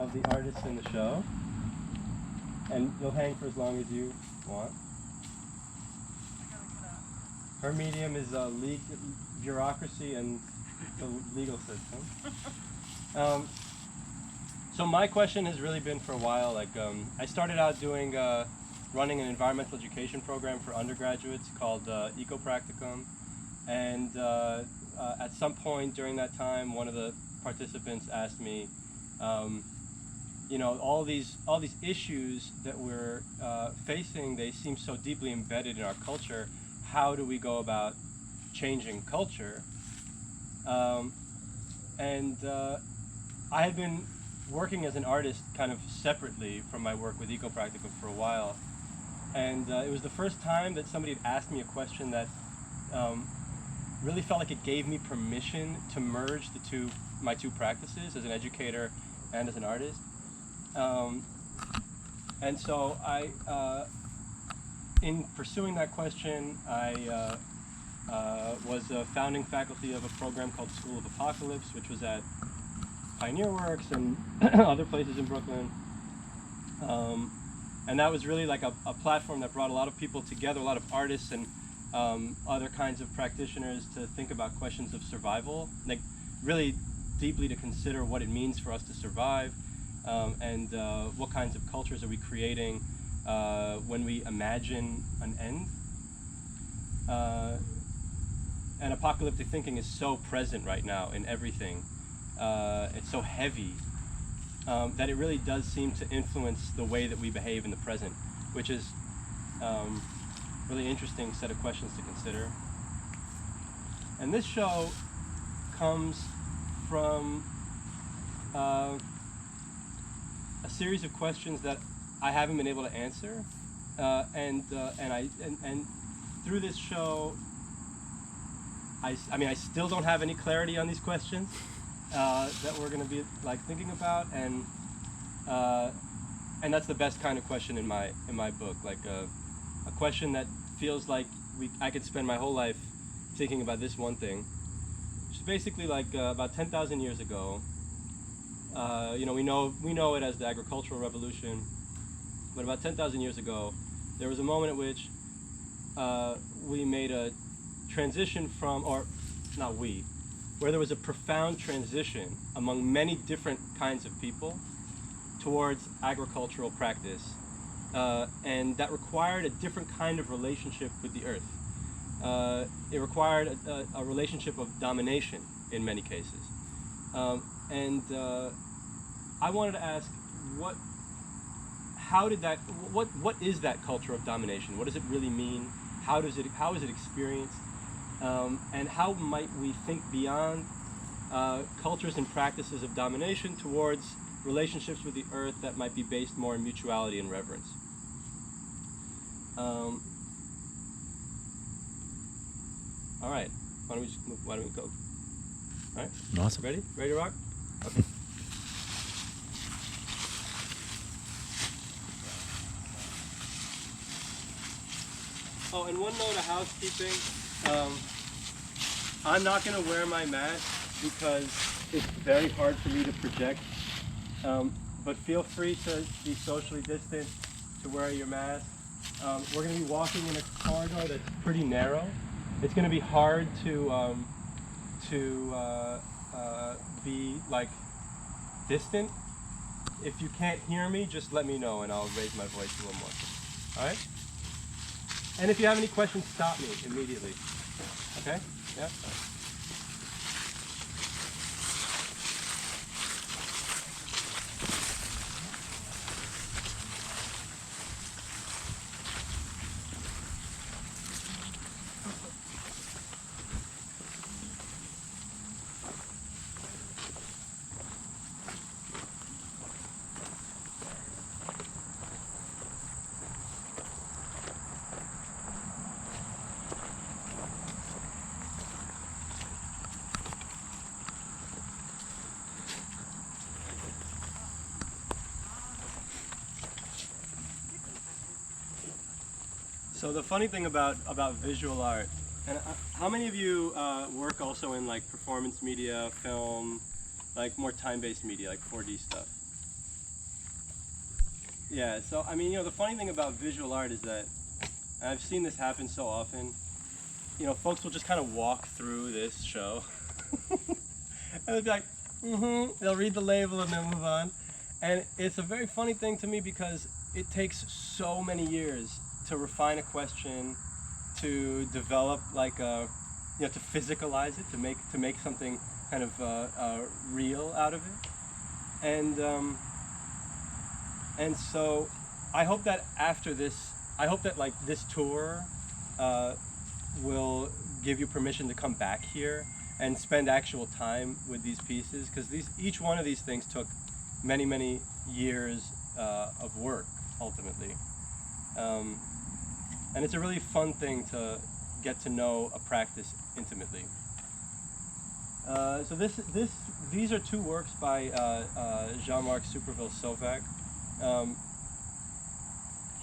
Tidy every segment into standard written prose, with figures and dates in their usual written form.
of the artists in the show, and you'll hang for as long as you want. Her medium is bureaucracy and the legal system. So my question has really been for a while, like I started out doing, running an environmental education program for undergraduates called Eco-Practicum, and at some point during that time, one of the participants asked me, you know, all these issues that we're facing, they seem so deeply embedded in our culture. How do we go about changing culture? I had been working as an artist kind of separately from my work with Eco-Practicum for a while, and it was the first time that somebody had asked me a question that really felt like it gave me permission to merge my two practices as an educator and as an artist. And so in pursuing that question, I was a founding faculty of a program called School of Apocalypse, which was at Pioneer Works and other places in Brooklyn. And that was really like a platform that brought a lot of people together, a lot of artists and other kinds of practitioners to think about questions of survival, like really deeply to consider what it means for us to survive, and what kinds of cultures are we creating when we imagine an end. And apocalyptic thinking is so present right now in everything. It's so heavy that it really does seem to influence the way that we behave in the present, which is really interesting set of questions to consider. And this show comes from a series of questions that I haven't been able to answer, and through this show, I mean, I still don't have any clarity on these questions that we're going to be like thinking about, and that's the best kind of question in my book, like a question that feels like I could spend my whole life thinking about this one thing, which is basically like about 10,000 years ago. You know, we know it as the agricultural revolution, but about 10,000 years ago, there was a moment at which we made a transition from, or not we, where there was a profound transition among many different kinds of people towards agricultural practice, and that required a different kind of relationship with the earth. It required a relationship of domination in many cases, and I wanted to ask, what is that culture of domination? What does it really mean? How is it experienced? And how might we think beyond cultures and practices of domination towards relationships with the earth that might be based more in mutuality and reverence? All right, why don't we go? All right, awesome. Ready to rock? Okay. Oh, and one note of housekeeping. I'm not going to wear my mask because it's very hard for me to project. But feel free to be socially distant, to wear your mask. We're going to be walking in a corridor that's pretty narrow. It's going to be hard to be like distant. If you can't hear me, just let me know and I'll raise my voice a little more. All right? And if you have any questions, stop me immediately. Okay? Yeah? So the funny thing about visual art, and how many of you work also in like performance media, film, like more time-based media, like 4D stuff? Yeah, so I mean, the funny thing about visual art is that, and I've seen this happen so often, folks will just kind of walk through this show and they'll be like, they'll read the label and they'll move on. And it's a very funny thing to me because it takes so many years to refine a question, to develop like to physicalize it, to make something kind of real out of it. And so I hope that after this, like this tour will give you permission to come back here and spend actual time with these pieces, because each one of these things took many years of work ultimately, and it's a really fun thing to get to know a practice intimately. So these are two works by Jean-Marc Superville Sovak.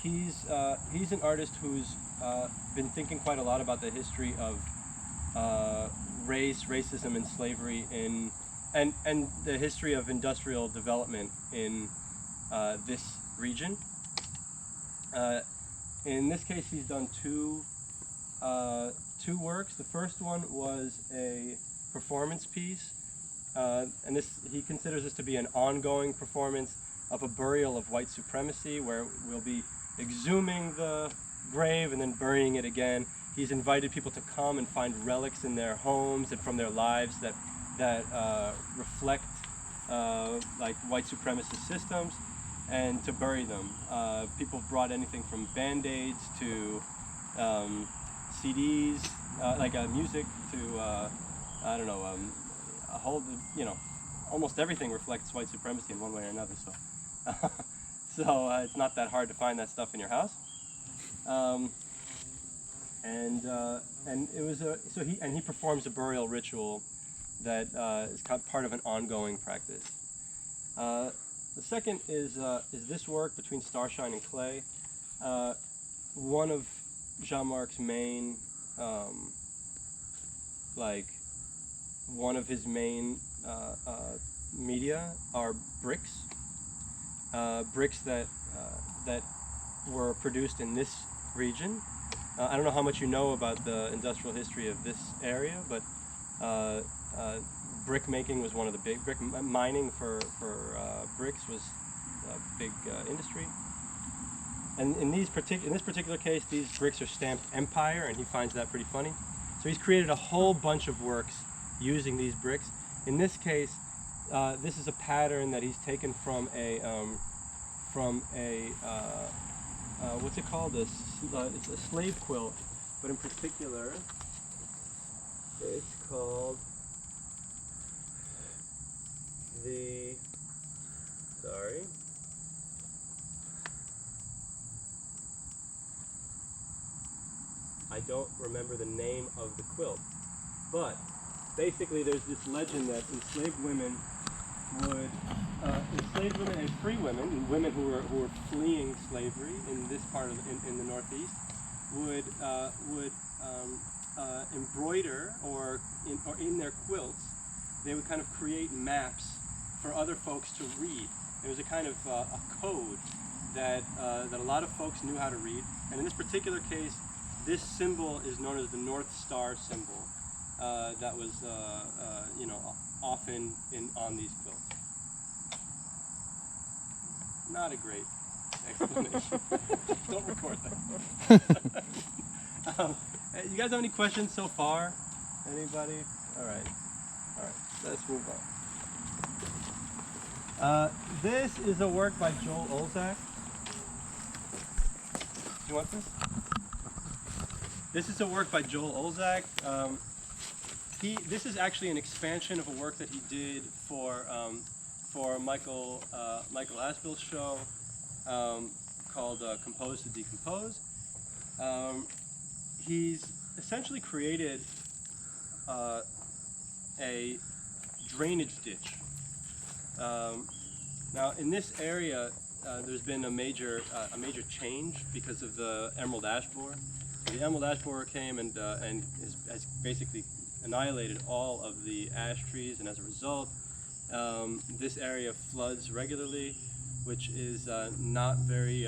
He's an artist who's been thinking quite a lot about the history of racism, and slavery and the history of industrial development in this region. In this case, he's done two works. The first one was a performance piece, and he considers this to be an ongoing performance of a burial of white supremacy, where we'll be exhuming the grave and then burying it again. He's invited people to come and find relics in their homes and from their lives that reflect like white supremacist systems, and to bury them. People have brought anything from Band-Aids to CDs, like music, to I don't know, a whole, almost everything reflects white supremacy in one way or another. So it's not that hard to find that stuff in your house. And it was he performs a burial ritual that is kind of part of an ongoing practice. The second is this work, Between Starshine and Clay. One of Jean-Marc's main, one of his main media are bricks. Bricks that were produced in this region. I don't know how much you know about the industrial history of this area, but brick making was one of the big, brick mining for bricks was a big industry. And in this particular case, these bricks are stamped Empire, and he finds that pretty funny. So he's created a whole bunch of works using these bricks. In this case, this is a pattern that he's taken from a what's it called? It's a slave quilt, but in particular, it's called I don't remember the name of the quilt, but basically there's this legend that enslaved women and free women, and women who were fleeing slavery in this part of in the Northeast, would embroider or in their quilts, they would kind of create maps for other folks to read. It was a kind of a code that a lot of folks knew how to read, and in this particular case, this symbol is known as the North Star symbol. That was often on these quilts. Not a great explanation. Don't record that. You guys have any questions so far? Anybody? All right. Let's move on. This is a work by Joel Olzak. Do you want this? This is a work by Joel Olzak. This is actually an expansion of a work that he did for Michael Aspel's show called Compose to Decompose. He's essentially created a drainage ditch. Now in this area, there's been a major change because of the emerald ash borer. The emerald ash borer came and has basically annihilated all of the ash trees, and as a result, this area floods regularly. which is not very